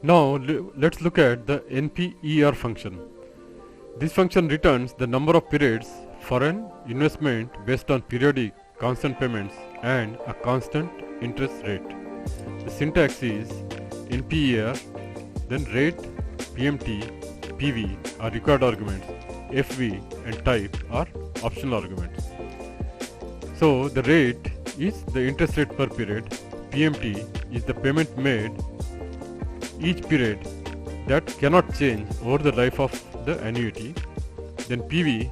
Now let's look at the NPER function. This function returns the number of periods for an investment based on periodic constant payments and a constant interest rate. The syntax is NPER, then rate, PMT, PV are required arguments, FV and type are optional arguments. So the rate is the interest rate per period, PMT is the payment made each period that cannot change over the life of the annuity. Then PV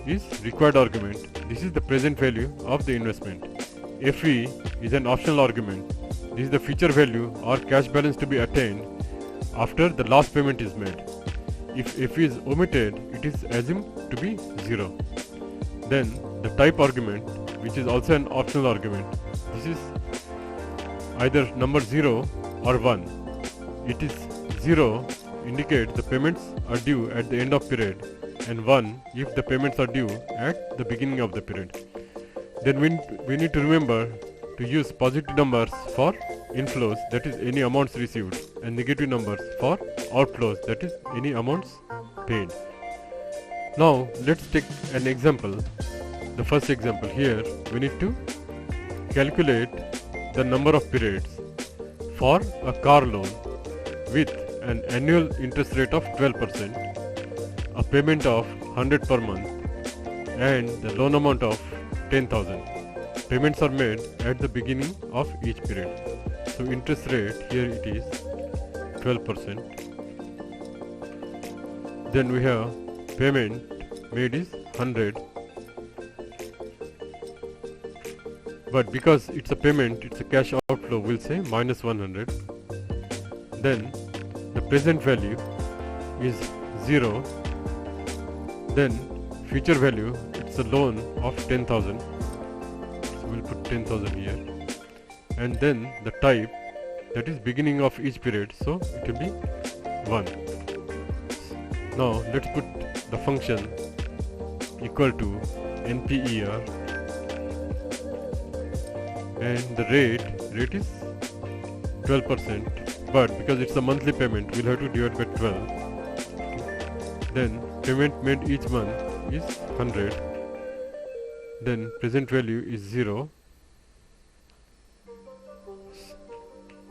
is required argument, this is the present value of the investment. FV is an optional argument, this is the future value or cash balance to be attained after the last payment is made. If FV is omitted, it is assumed to be 0. Then the type argument, which is also an optional argument, this is either number 0 or 1. It is 0 indicates the payments are due at the end of period and 1 if the payments are due at the beginning of the period. Then we need to remember to use positive numbers for inflows, that is any amounts received, and negative numbers for outflows, that is any amounts paid. Now let's take an example. The first example here, we need to calculate the number of periods for a car loan with an annual interest rate of 12%, a payment of 100 per month, and the loan amount of 10,000. Payments are made at the beginning of each period. So interest rate here it is 12%. Then we have payment made is 100. But because it's a payment, it's a cash outflow, we'll say minus 100. Then the present value is 0. Then future value, it's a loan of 10,000. So we'll put 10,000 here. And then the type, that is beginning of each period, so it will be 1. Now let's put the function equal to NPER, and the rate is 12%, but because it's a monthly payment, we'll have to divide by 12. Then payment made each month is 100. Then present value is 0.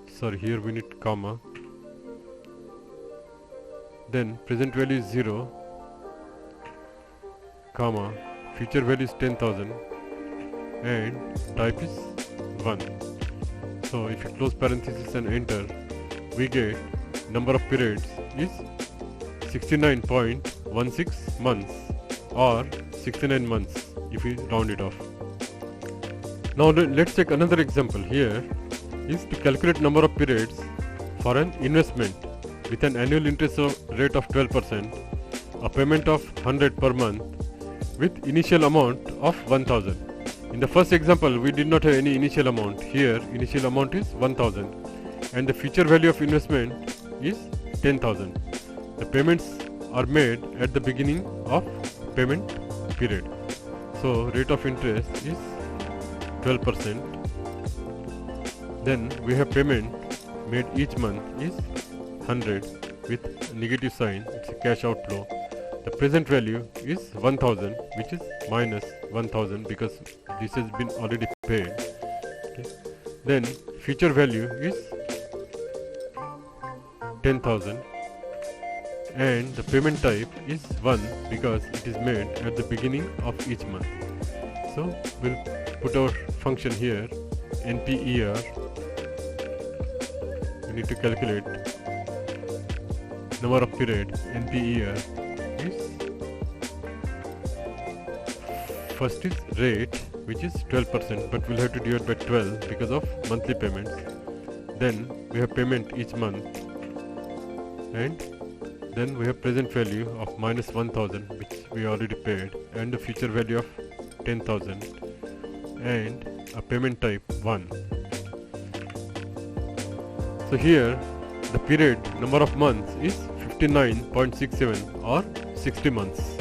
Sorry, here we need comma. Then present value is 0, comma, future value is 10,000, and type is 1. So if you close parenthesis and enter, we get number of periods is 69.16 months or 69 months if we round it off. Now let's take another example. Here is to calculate number of periods for an investment with an annual interest rate of 12%, a payment of 100 per month with initial amount of 1000. In the first example, we did not have any initial amount. Here initial amount is 1000 and the future value of investment is 10,000. The payments are made at the beginning of payment period. So rate of interest is 12%. Then we have payment made each month is 100 with a negative sign, it's a cash outflow. The present value is 1000, which is minus 1000 because this has been already paid. Okay. Then future value is 10,000 and the payment type is 1 because it is made at the beginning of each month. So we'll put our function here, NPER. We need to calculate number of period. NPER is, first is rate, which is 12%, but we'll have to divide by 12 because of monthly payments. Then we have payment each month, and then we have present value of minus 1000, which we already paid, and the future value of 10,000, and a payment type 1. So here the period number of months is 59.67 or 60 months.